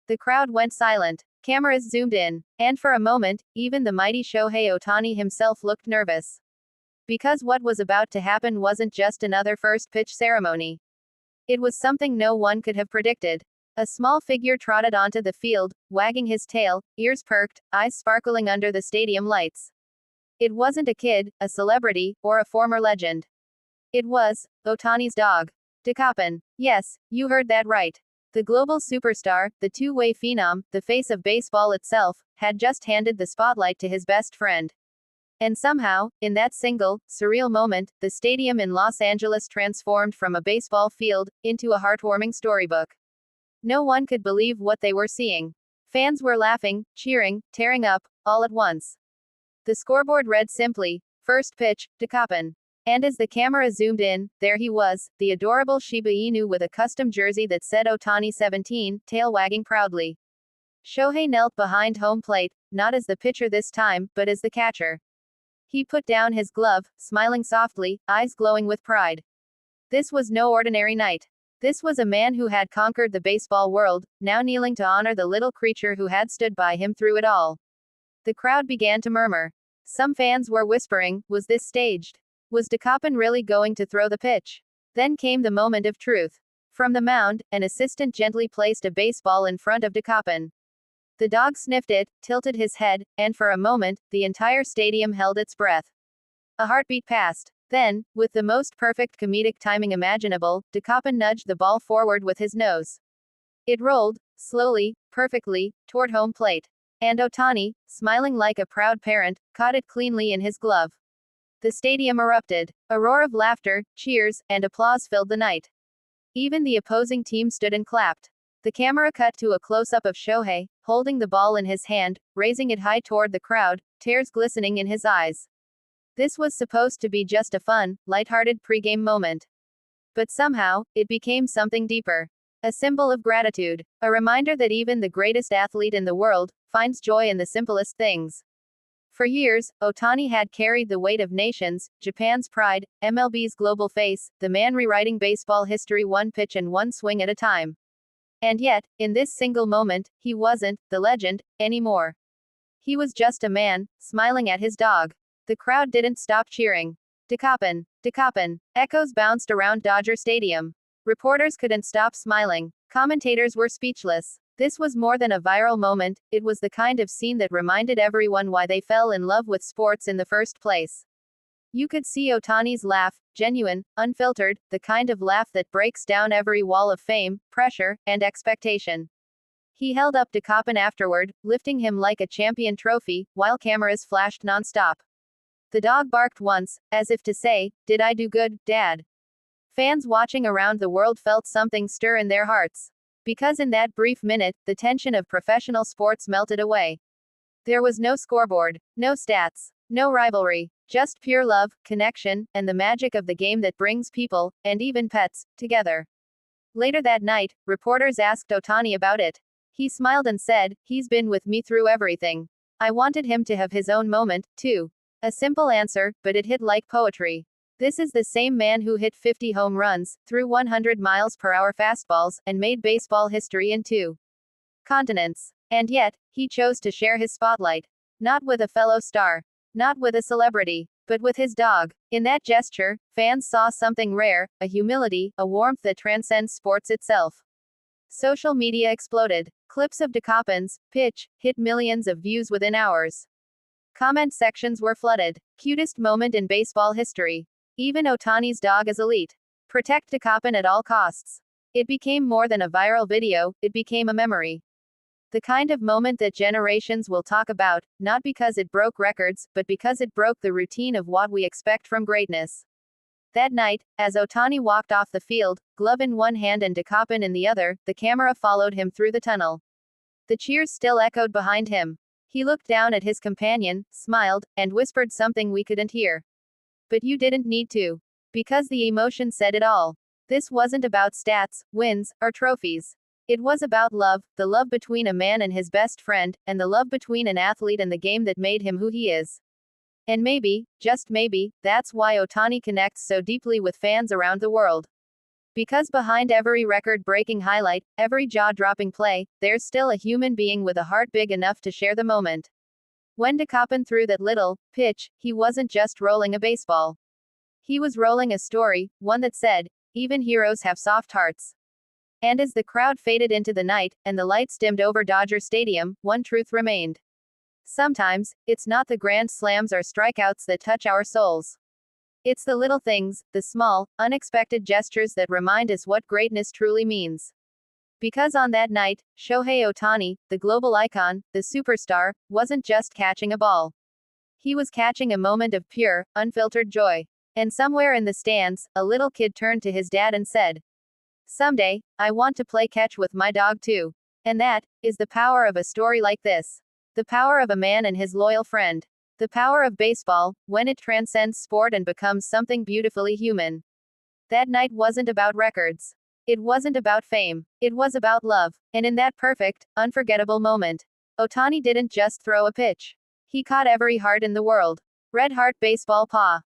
The crowd went silent. Cameras zoomed in. And for a moment, even the mighty Shohei Ohtani himself looked nervous. Because what was about to happen wasn't just another first pitch ceremony. It was something no one could have predicted. A small figure trotted onto the field, wagging his tail, ears perked, eyes sparkling under the stadium lights. It wasn't a kid, a celebrity, or a former legend. It was Ohtani's dog. Decapin. Yes, you heard that right. The global superstar, the two-way phenom, the face of baseball itself, had just handed the spotlight to his best friend. And somehow, in that single, surreal moment, the stadium in Los Angeles transformed from a baseball field into a heartwarming storybook. No one could believe what they were seeing. Fans were laughing, cheering, tearing up, all at once. The scoreboard read simply, "First pitch, Decapin." And as the camera zoomed in, there he was, the adorable Shiba Inu with a custom jersey that said Ohtani 17, tail wagging proudly. Shohei knelt behind home plate, not as the pitcher this time, but as the catcher. He put down his glove, smiling softly, eyes glowing with pride. This was no ordinary night. This was a man who had conquered the baseball world, now kneeling to honor the little creature who had stood by him through it all. The crowd began to murmur. Some fans were whispering, was this staged? Was Decapin really going to throw the pitch? Then came the moment of truth. From the mound, an assistant gently placed a baseball in front of Decapin. The dog sniffed it, tilted his head, and for a moment, the entire stadium held its breath. A heartbeat passed. Then, with the most perfect comedic timing imaginable, Decapin nudged the ball forward with his nose. It rolled, slowly, perfectly, toward home plate. And Ohtani, smiling like a proud parent, caught it cleanly in his glove. The stadium erupted. A roar of laughter, cheers, and applause filled the night. Even the opposing team stood and clapped. The camera cut to a close-up of Shohei, holding the ball in his hand, raising it high toward the crowd, tears glistening in his eyes. This was supposed to be just a fun, lighthearted pregame moment. But somehow, it became something deeper. A symbol of gratitude. A reminder that even the greatest athlete in the world finds joy in the simplest things. For years, Ohtani had carried the weight of nations, Japan's pride, MLB's global face, the man rewriting baseball history one pitch and one swing at a time. And yet, in this single moment, he wasn't the legend anymore. He was just a man, smiling at his dog. The crowd didn't stop cheering. Decapin, Decapin. Echoes bounced around Dodger Stadium. Reporters couldn't stop smiling. Commentators were speechless. This was more than a viral moment, it was the kind of scene that reminded everyone why they fell in love with sports in the first place. You could see Ohtani's laugh, genuine, unfiltered, the kind of laugh that breaks down every wall of fame, pressure, and expectation. He held up Decapin afterward, lifting him like a champion trophy, while cameras flashed nonstop. The dog barked once, as if to say, "Did I do good, Dad?" Fans watching around the world felt something stir in their hearts. Because in that brief minute, the tension of professional sports melted away. There was no scoreboard, no stats, no rivalry, just pure love, connection, and the magic of the game that brings people, and even pets, together. Later that night, reporters asked Ohtani about it. He smiled and said, "He's been with me through everything. I wanted him to have his own moment, too." A simple answer, but it hit like poetry. This is the same man who hit 50 home runs, threw 100 miles per hour fastballs, and made baseball history in 2 continents. And yet, he chose to share his spotlight. Not with a fellow star. Not with a celebrity. But with his dog. In that gesture, fans saw something rare, a humility, a warmth that transcends sports itself. Social media exploded. Clips of Decapin's pitch hit millions of views within hours. Comment sections were flooded. Cutest moment in baseball history. Even Ohtani's dog is elite. Protect Decapin at all costs. It became more than a viral video, it became a memory. The kind of moment that generations will talk about, not because it broke records, but because it broke the routine of what we expect from greatness. That night, as Ohtani walked off the field, glove in one hand and Decapin in the other, the camera followed him through the tunnel. The cheers still echoed behind him. He looked down at his companion, smiled, and whispered something we couldn't hear. But you didn't need to. Because the emotion said it all. This wasn't about stats, wins, or trophies. It was about love, the love between a man and his best friend, and the love between an athlete and the game that made him who he is. And maybe, just maybe, that's why Ohtani connects so deeply with fans around the world. Because behind every record-breaking highlight, every jaw-dropping play, there's still a human being with a heart big enough to share the moment. When DeCoppin threw that little pitch, he wasn't just rolling a baseball. He was rolling a story, one that said, even heroes have soft hearts. And as the crowd faded into the night, and the lights dimmed over Dodger Stadium, one truth remained. Sometimes, it's not the grand slams or strikeouts that touch our souls. It's the little things, the small, unexpected gestures that remind us what greatness truly means. Because on that night, Shohei Ohtani, the global icon, the superstar, wasn't just catching a ball. He was catching a moment of pure, unfiltered joy. And somewhere in the stands, a little kid turned to his dad and said, "Someday, I want to play catch with my dog too." And that is the power of a story like this. The power of a man and his loyal friend. The power of baseball, when it transcends sport and becomes something beautifully human. That night wasn't about records. It wasn't about fame. It was about love. And in that perfect, unforgettable moment, Ohtani didn't just throw a pitch. He caught every heart in the world. Red Heart Baseball Paw.